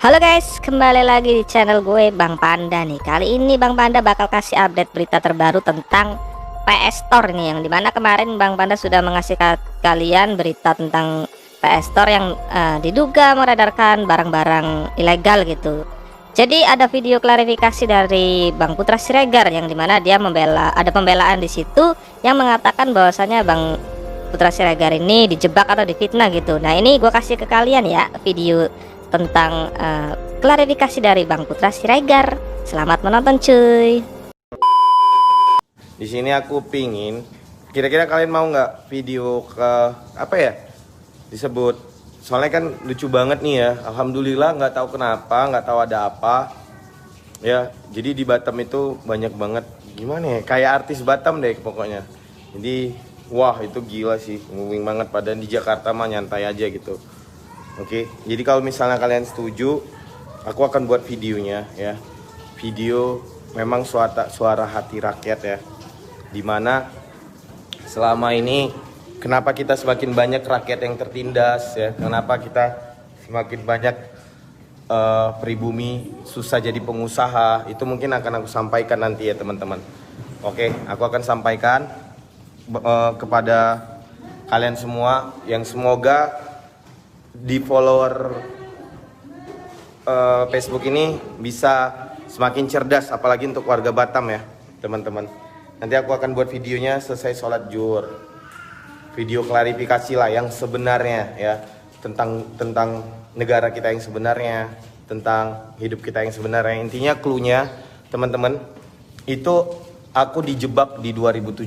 Halo guys, kembali lagi di channel gue Bang Panda nih. Kali ini Bang Panda bakal kasih update berita terbaru tentang PS Store nih, yang dimana kemarin Bang Panda sudah mengasih kalian berita tentang PS Store yang diduga meredarkan barang-barang ilegal gitu. Jadi ada video klarifikasi dari Bang Putra Siregar yang dimana dia ada pembelaan di situ yang mengatakan bahwasanya Bang Putra Siregar ini dijebak atau difitnah gitu. Nah ini gue kasih ke kalian ya video tentang klarifikasi dari Bang Putra Siregar. Selamat menonton cuy. Di sini aku pingin, kira-kira kalian mau nggak video ke apa ya disebut? Soalnya kan lucu banget nih ya. Alhamdulillah, nggak tahu kenapa, nggak tahu ada apa. Ya, jadi di Batam itu banyak banget, gimana ya? Kayak artis Batam deh pokoknya. Jadi wah itu gila sih, moving banget. Padahal di Jakarta mah nyantai aja gitu. Oke, jadi kalau misalnya kalian setuju, aku akan buat videonya ya. Video memang suara hati rakyat ya. Dimana selama ini kenapa kita semakin banyak rakyat yang tertindas ya? Kenapa kita semakin banyak pribumi susah jadi pengusaha? Itu mungkin akan aku sampaikan nanti ya teman-teman. Oke, aku akan sampaikan kepada kalian semua yang semoga di follower Facebook ini bisa semakin cerdas, apalagi untuk warga Batam ya teman-teman. Nanti aku akan buat videonya selesai sholat zuhur, video klarifikasi lah yang sebenarnya ya, tentang negara kita yang sebenarnya, tentang hidup kita yang sebenarnya. Intinya cluenya teman-teman, itu aku dijebak di 2017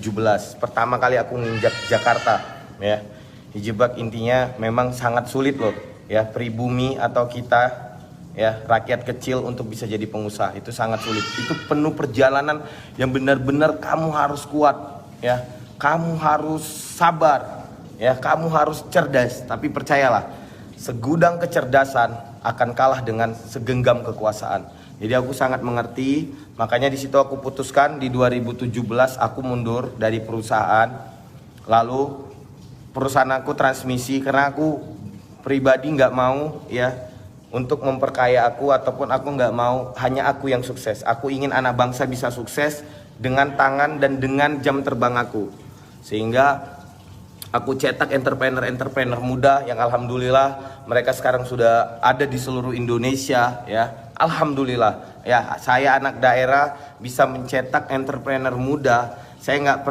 pertama kali aku nginjak Jakarta ya. Dijebak intinya memang sangat sulit loh ya, pribumi atau kita ya rakyat kecil untuk bisa jadi pengusaha itu sangat sulit. Itu penuh perjalanan yang benar-benar kamu harus kuat ya, kamu harus sabar ya, kamu harus cerdas. Tapi percayalah, segudang kecerdasan akan kalah dengan segenggam kekuasaan. Jadi aku sangat mengerti, makanya di situ aku putuskan di 2017 aku mundur dari perusahaan. Lalu perusahaan aku transmisi karena aku pribadi nggak mau ya untuk memperkaya aku, ataupun aku nggak mau hanya aku yang sukses. Aku ingin anak bangsa bisa sukses dengan tangan dan dengan jam terbang aku. Sehingga aku cetak entrepreneur muda yang alhamdulillah mereka sekarang sudah ada di seluruh Indonesia ya. Alhamdulillah ya, saya anak daerah bisa mencetak entrepreneur muda. Saya nggak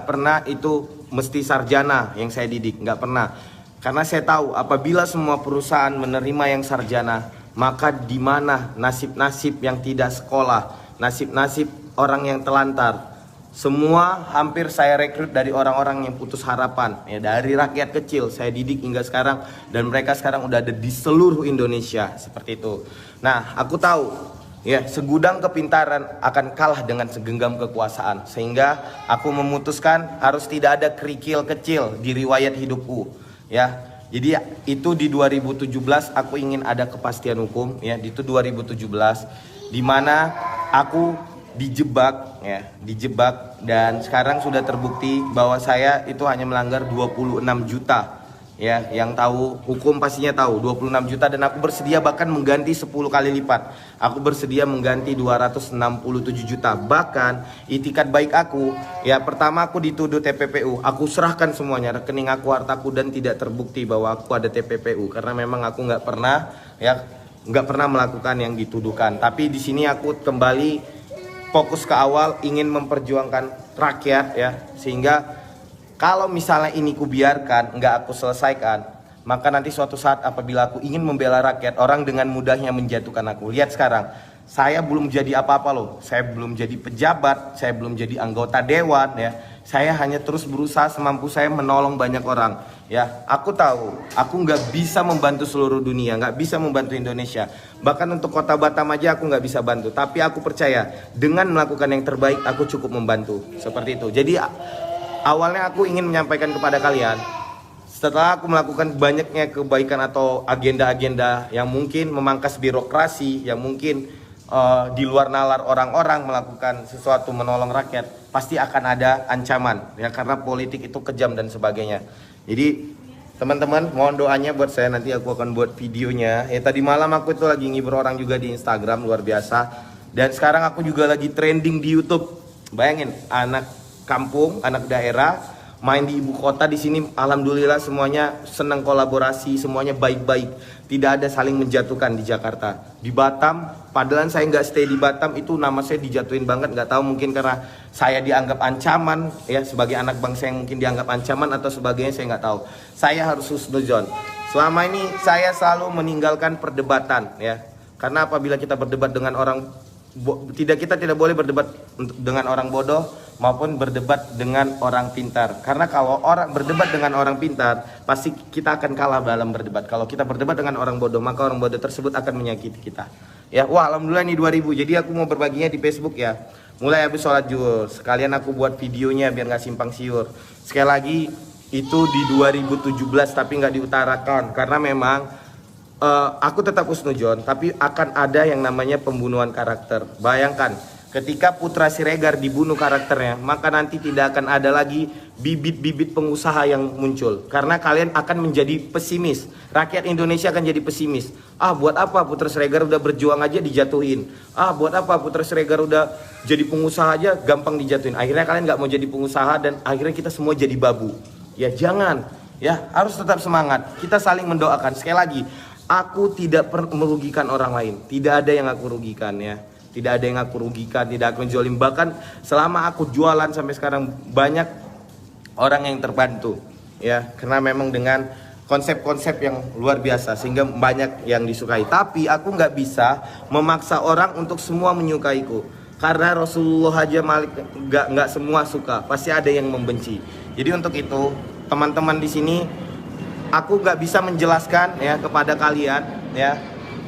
pernah itu mesti sarjana yang saya didik, nggak pernah. Karena saya tahu apabila semua perusahaan menerima yang sarjana, maka di mana nasib-nasib yang tidak sekolah, nasib-nasib orang yang telantar. Semua hampir saya rekrut dari orang-orang yang putus harapan ya, dari rakyat kecil saya didik hingga sekarang, dan mereka sekarang udah ada di seluruh Indonesia seperti itu. Nah, aku tahu ya, segudang kepintaran akan kalah dengan segenggam kekuasaan. Sehingga aku memutuskan harus tidak ada kerikil kecil di riwayat hidupku ya. Jadi itu di 2017 aku ingin ada kepastian hukum ya. Itu 2017 di mana aku dijebak dan sekarang sudah terbukti bahwa saya itu hanya melanggar 26 juta. Ya, yang tahu hukum pastinya tahu 26 juta, dan aku bersedia bahkan mengganti 10 kali lipat. Aku bersedia mengganti 267 juta. Bahkan itikat baik aku, ya pertama aku dituduh TPPU, aku serahkan semuanya, rekening aku, hartaku, dan tidak terbukti bahwa aku ada TPPU karena memang aku nggak pernah melakukan yang dituduhkan. Tapi di sini aku kembali fokus ke awal, ingin memperjuangkan rakyat ya, sehingga kalau misalnya ini kubiarkan, nggak aku selesaikan, maka nanti suatu saat apabila aku ingin membela rakyat, orang dengan mudahnya menjatuhkan aku. Lihat sekarang, saya belum jadi apa-apa loh. Saya belum jadi pejabat, saya belum jadi anggota dewan ya. Saya hanya terus berusaha semampu saya menolong banyak orang ya. Aku tahu, aku nggak bisa membantu seluruh dunia, nggak bisa membantu Indonesia. Bahkan untuk kota Batam aja aku nggak bisa bantu. Tapi aku percaya, dengan melakukan yang terbaik, aku cukup membantu. Seperti itu. Jadi awalnya aku ingin menyampaikan kepada kalian, setelah aku melakukan banyaknya kebaikan atau agenda-agenda yang mungkin memangkas birokrasi, yang mungkin di luar nalar orang-orang melakukan sesuatu menolong rakyat, pasti akan ada ancaman ya, karena politik itu kejam dan sebagainya. Jadi Teman-teman, mohon doanya buat saya, nanti aku akan buat videonya. Tadi malam aku itu lagi ngibur orang juga di Instagram, luar biasa. Dan sekarang aku juga lagi trending di YouTube. Bayangin, anak kampung, anak daerah, main di ibu kota di sini. Alhamdulillah semuanya senang kolaborasi, semuanya baik-baik. Tidak ada saling menjatuhkan di Jakarta. Di Batam, padahal saya nggak stay di Batam, itu nama saya dijatuhin banget. Nggak tahu mungkin karena saya dianggap ancaman, ya sebagai anak bangsa yang mungkin dianggap ancaman atau sebagainya, saya nggak tahu. Saya harus husnuzon. Selama ini saya selalu meninggalkan perdebatan, ya. Karena apabila kita berdebat dengan orang kita tidak boleh berdebat dengan orang bodoh maupun berdebat dengan orang pintar. Karena kalau orang berdebat dengan orang pintar, pasti kita akan kalah dalam berdebat. Kalau kita berdebat dengan orang bodoh, maka orang bodoh tersebut akan menyakiti kita. Ya, wah alhamdulillah nih 2000. Jadi aku mau berbaginya di Facebook ya. Mulai habis sholat zuhur, sekalian aku buat videonya biar nggak simpang siur. Sekali lagi itu di 2017 tapi nggak diutarakan karena memang aku tetap husnujon, tapi akan ada yang namanya pembunuhan karakter. Bayangkan, ketika Putra Siregar dibunuh karakternya, maka nanti tidak akan ada lagi bibit-bibit pengusaha yang muncul. Karena kalian akan menjadi pesimis. Rakyat Indonesia akan jadi pesimis. Ah, buat apa Putra Siregar udah berjuang aja dijatuhin? Ah, buat apa Putra Siregar udah jadi pengusaha aja gampang dijatuhin? Akhirnya kalian nggak mau jadi pengusaha dan akhirnya kita semua jadi babu. Ya jangan, ya harus tetap semangat. Kita saling mendoakan. Sekali lagi, aku tidak merugikan orang lain. Tidak ada yang aku rugikan ya. Tidak ada yang aku rugikan, tidak aku menjolim. Bahkan selama aku jualan sampai sekarang banyak orang yang terbantu ya. Karena memang dengan konsep-konsep yang luar biasa sehingga banyak yang disukai. Tapi aku nggak bisa memaksa orang untuk semua menyukaiku. Karena Rasulullah aja nggak semua suka. Pasti ada yang membenci. Jadi untuk itu teman-teman di sini, aku nggak bisa menjelaskan ya kepada kalian ya.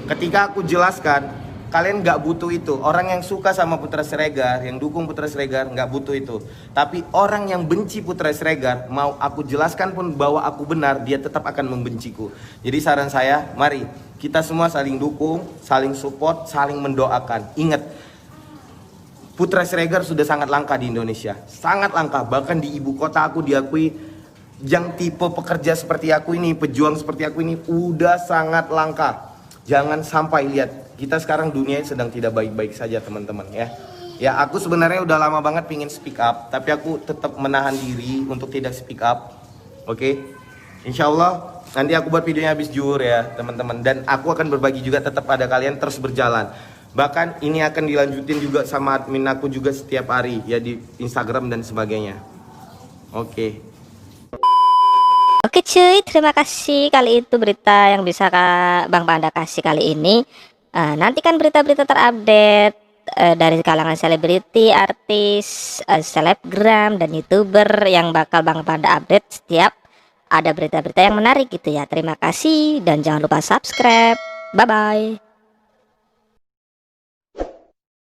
Ketika aku jelaskan, kalian nggak butuh itu. Orang yang suka sama Putra Siregar, yang dukung Putra Siregar nggak butuh itu. Tapi orang yang benci Putra Siregar, mau aku jelaskan pun bahwa aku benar, dia tetap akan membenciku. Jadi saran saya, mari kita semua saling dukung, saling support, saling mendoakan. Ingat, Putra Siregar sudah sangat langka di Indonesia, sangat langka. Bahkan di ibu kota aku diakui yang tipe pekerja seperti aku ini, pejuang seperti aku ini udah sangat langka. Jangan sampai lihat, kita sekarang dunia sedang tidak baik-baik saja teman-teman ya. Ya aku sebenarnya udah lama banget pingin speak up, tapi aku tetap menahan diri untuk tidak speak up. Oke, Insya Allah nanti aku buat videonya habis zuhur ya teman-teman. Dan aku akan berbagi juga tetap pada kalian terus berjalan. Bahkan ini akan dilanjutin juga sama admin aku juga setiap hari ya di Instagram dan sebagainya. Oke. Oke cuy, terima kasih. Kali itu berita yang bisa Bang Panda kasih kali ini. Nantikan berita-berita terupdate dari kalangan selebriti, artis, selebgram, dan youtuber yang bakal Bang Panda update setiap ada berita-berita yang menarik gitu ya. Terima kasih dan jangan lupa subscribe. Bye-bye.